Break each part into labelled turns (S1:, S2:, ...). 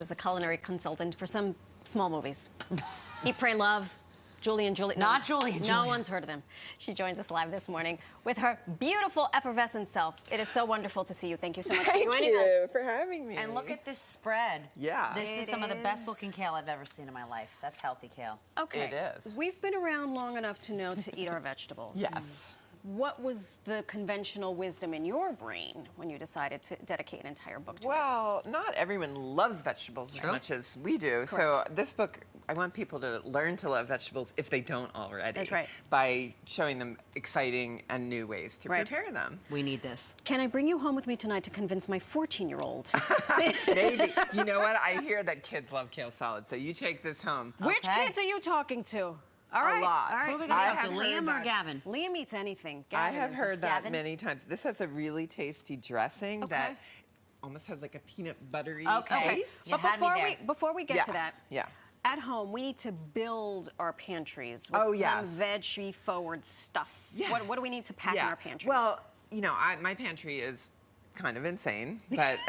S1: As a culinary consultant for some small movies. Eat, Pray, Love, Julie and Julia.
S2: Not Julie and Julia.
S1: No one's heard of them. She joins us live this morning with her beautiful, effervescent self. It is so wonderful to see you. Thank you so much for joining us.
S3: Thank you for having me.
S2: And look at this spread.
S3: Yeah.
S2: This is some of the best looking kale I've ever seen in my life. That's healthy kale.
S1: Okay.
S3: It is.
S1: We've been around long enough to know to eat our vegetables.
S3: Yes.
S1: What was the conventional wisdom in your brain when you decided to dedicate an entire book to it?
S3: Well, not everyone loves vegetables as much as we do.
S1: Correct.
S3: So this book, I want people to learn to love vegetables if they don't already.
S1: That's right.
S3: By showing them exciting and new ways to prepare them.
S2: We need this.
S1: Can I bring you home with me tonight to convince my 14-year-old?
S3: Maybe. You know what? I hear that kids love kale salad, so you take this home.
S1: Which kids are you talking to? All right.
S3: A lot.
S1: All right.
S2: Who are we going to talk to, Liam or Gavin?
S1: Liam eats anything.
S3: I
S1: Gavin
S3: have
S1: is-
S3: heard that
S1: Gavin?
S3: many times. This has a really tasty dressing that almost has like a peanut buttery taste.
S2: You
S1: But
S2: had me
S1: before we get to that,
S3: Yeah.
S1: at home we need to build our pantries with
S3: Oh,
S1: some
S3: yes.
S1: veggie-forward stuff.
S3: Yeah.
S1: What do we need to pack in our pantries?
S3: Well, you know, my pantry is kind of insane, but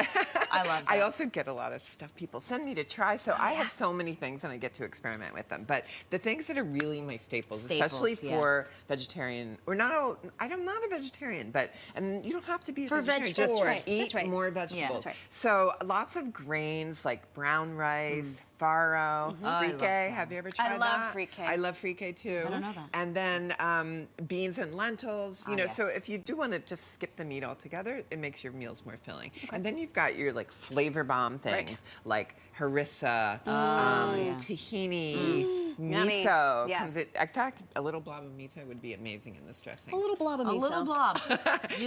S2: I love that.
S3: I also get a lot of stuff people send me to try, so I have so many things and I get to experiment with them. But the things that are really my staples especially for vegetarian, or not all, I'm not a vegetarian, but, and you don't have to be a vegetarian, just eat more vegetables.
S1: Yeah, that's right.
S3: So lots of grains like brown rice, farro, fricke. Have you ever tried that?
S1: I love fricke.
S3: I love fricke too.
S2: I don't know that.
S3: And then beans and lentils, you know, so if you do want to just skip the meat altogether, it makes your meals more filling. And then you've got your like flavor bomb things like harissa, tahini, miso.
S1: Yes.
S3: In fact, a little blob of miso would be amazing in this dressing.
S1: a little blob of miso.
S2: A little blob.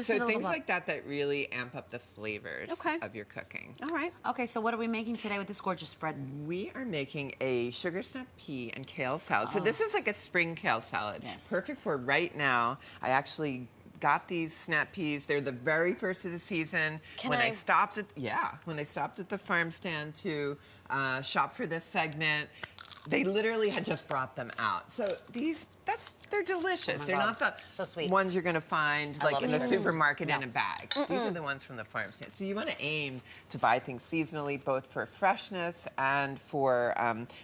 S3: So things like that that really amp up the flavors of your cooking.
S1: All right.
S2: Okay, so what are we making today with this gorgeous spread?
S3: We are making a sugar snap pea and kale salad. So this is like a spring kale salad.
S2: Yes.
S3: Perfect for right now. I actually got these snap peas. They're the very first of the season. When I stopped at the farm stand to shop for this segment, they literally had just brought them out. So they're delicious. They're not the ones you're going to find like in the supermarket in a bag. These are the ones from the farm stand. So you want to aim to buy things seasonally, both for freshness and for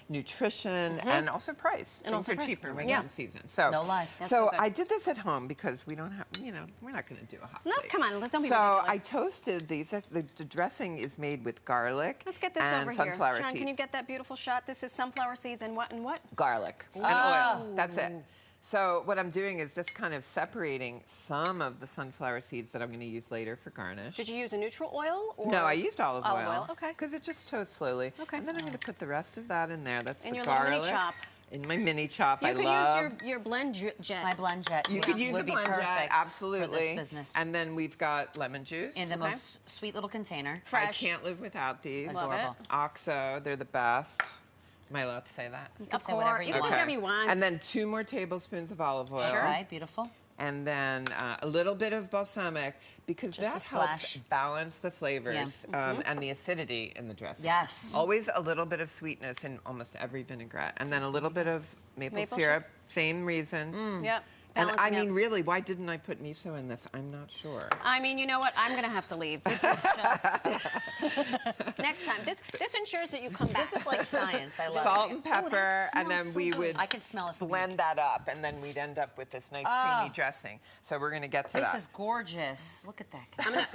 S3: nutrition and also price.
S1: And
S3: things
S1: also
S3: are
S1: price.
S3: cheaper when it's in season. So
S2: no lies.
S3: So I did this at home because we don't have, you know, we're not going to do a hot plate.
S1: Come on, don't be ridiculous.
S3: So I toasted these. The dressing is made with garlic
S1: Let's get this
S3: and
S1: over
S3: sunflower
S1: here. Sean,
S3: seeds.
S1: can you get that beautiful shot? This is sunflower seeds and what and what?
S3: Garlic and oil. That's it. So what I'm doing is just kind of separating some of the sunflower seeds that I'm going to use later for garnish.
S1: Did you use a neutral oil? Or?
S3: No, I used olive oil.
S1: Okay.
S3: Because it just toasts slowly.
S1: Okay.
S3: And then I'm going to put the rest of that in there. That's
S1: In
S3: the
S1: your
S3: garlic.
S1: little mini chop.
S3: In my mini chop.
S1: You could use your blend jet.
S2: My blend jet.
S3: You could use a blend jet, absolutely.
S2: For this business.
S3: And then we've got lemon juice.
S2: In the most sweet little container.
S1: Fresh.
S3: I can't live without these.
S2: Adorable.
S3: OXO, they're the best. Am I allowed to say that?
S2: You can say whatever you
S1: can
S2: want.
S1: say whatever you want.
S3: And then 2 more tablespoons of olive oil.
S2: Sure. Right, beautiful.
S3: And then a little bit of balsamic because that helps balance the flavors and the acidity in the dressing.
S2: Yes.
S3: Always a little bit of sweetness in almost every vinaigrette. And then a little bit of maple syrup, same reason.
S1: Yep.
S3: And I mean, really, why didn't I put miso in this? I'm not sure.
S1: I mean, you know what? I'm going to have to leave. This is just... Next time. This ensures that you come back.
S2: This is like science. I love it.
S3: Salt and pepper, and then we would
S2: I can smell it from
S3: blend that up, and then we'd end up with this nice creamy dressing. So we're going to get to that.
S2: This is gorgeous. Look at that.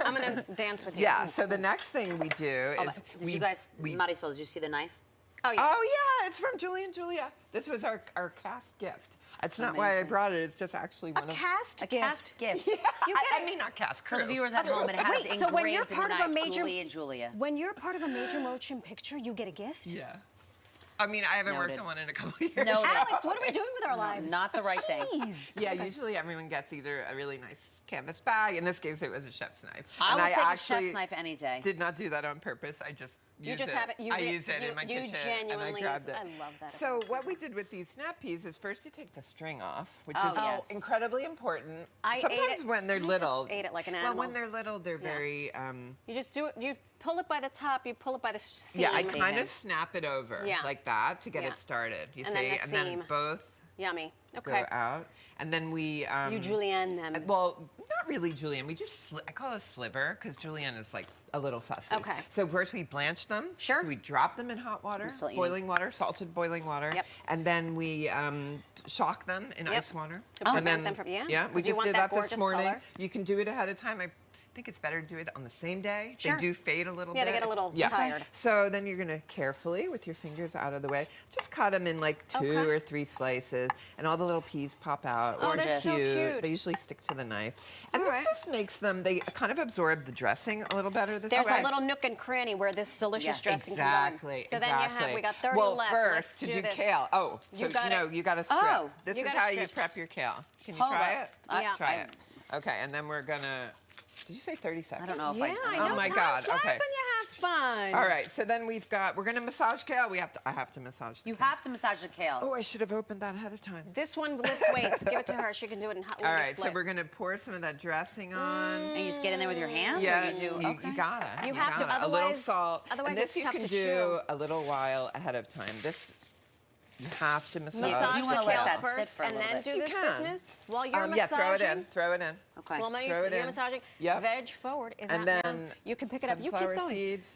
S1: I'm going to dance with you.
S3: Yeah, so the next thing we do is...
S2: Did you guys, Marisol, did you see the knife?
S1: Oh, yeah.
S3: Oh, yeah, it's from Julie and Julia. This was our cast gift. It's not why I brought it. It's just actually one of...
S1: A cast gift.
S3: Yeah.
S1: You
S3: I mean, not cast, crew.
S2: For the viewers at home, it has
S1: Wait, so when you're
S2: engraved in the
S1: part of a
S2: knife,
S1: major...
S2: Julie and Julia.
S1: When you're part of a major motion picture, you get a gift?
S3: Yeah. I mean, I haven't worked on one in a couple of years.
S2: No,
S1: Alex, what are we doing with our lives?
S2: Not the right thing.
S3: Yeah, usually everyone gets either a really nice canvas bag. In this case, it was a chef's knife.
S2: I
S3: and
S2: would take a
S3: actually
S2: chef's knife any day.
S3: Did not do that on purpose. I just use it. I use it in my kitchen, and I grabbed it.
S1: I love that.
S3: So what we did with these snap peas is first you take the string off, which is incredibly important.
S1: I
S3: Sometimes
S1: ate it.
S3: when they're little,
S1: I just ate it like an animal.
S3: Well, when they're little, they're very.
S1: You just do it. You pull it by the top. You pull it by the seam.
S3: Yeah, I kind of snap it over like that to get it started. You
S1: And
S3: see,
S1: then the
S3: and then
S1: seam.
S3: both
S1: Yummy.
S3: go
S1: Okay.
S3: out. And then we...
S1: You julienne them.
S3: Well, not really julienne. We just, I call it a sliver because julienne is like a little fussy.
S1: Okay.
S3: So first we blanch them.
S1: Sure.
S3: So we drop them in hot water,
S2: still eating.
S3: boiling water, salted boiling water.
S1: Yep.
S3: And then we shock them in ice water.
S1: To prevent
S3: and then,
S1: them from- yeah,
S3: Yeah, we
S1: 'cause you
S3: just
S1: want
S3: did
S1: that
S3: that this
S1: gorgeous
S3: morning.
S1: color.
S3: You can do it ahead of time. I think it's better to do it on the same day.
S1: Sure.
S3: They do fade a little
S1: Yeah,
S3: bit.
S1: they get a little tired.
S3: So then you're going to carefully, with your fingers out of the way, just cut them in like 2
S1: Okay.
S3: or 3 slices, and all the little peas pop out.
S1: Oh,
S3: Or
S1: they're so cute.
S3: They usually stick to the knife. And
S1: All
S3: this
S1: right.
S3: just makes them, they kind of absorb the dressing a little better this
S1: There's
S3: way.
S1: a little nook and cranny where this delicious
S2: Yes.
S1: dressing
S3: Exactly.
S1: can go in. So then you have, we got 30
S3: well,
S1: left.
S3: first,
S1: Let's
S3: to
S1: do
S3: do
S1: this.
S3: kale. Oh, so
S1: You gotta-
S3: you got to strip.
S2: Oh.
S3: This
S1: You
S3: is
S1: gotta
S3: how you
S1: strip.
S3: prep your kale. Can you
S2: Hold
S3: try
S2: up.
S3: it?
S1: Yeah.
S3: Try it. Okay, and then we're going to, did you say 30 seconds?
S2: I don't know if
S1: Yeah, I know.
S3: Oh my
S1: time
S3: God,
S1: flies
S3: okay.
S1: when you have fun.
S3: All right, so then we're going to massage kale. I have to massage the
S2: You
S3: kale.
S2: have to massage the kale.
S3: Oh, I should have opened that ahead of time.
S1: This one lifts weights. Give it to her. She can do it in hot.
S3: All right, so we're going to pour some of that dressing on.
S2: And you just get in there with your hands?
S3: Yeah,
S2: Or you do? Okay.
S3: you gotta.
S1: You have to,
S3: gotta. A little
S1: otherwise-
S3: salt.
S1: otherwise
S3: and this
S1: it's
S3: you
S1: tough
S3: can
S1: to
S3: do
S1: chew.
S3: a little while ahead of time. This you have to massage.
S1: Massage
S2: You
S1: the
S2: wanna let
S1: kale
S2: that sit
S1: first
S2: for a
S1: and
S2: little
S1: then
S2: bit.
S1: do
S3: You
S1: this
S3: can.
S1: business while you're
S3: yeah,
S1: massaging.
S3: throw it in. Throw it in.
S2: Okay.
S1: Well,
S3: Throw
S1: you're
S3: it in.
S1: massaging.
S3: Yep.
S1: Veg forward. Is
S3: And
S1: that
S3: then
S1: now? You can pick it up. You keep
S3: sunflower
S1: going.
S3: seeds.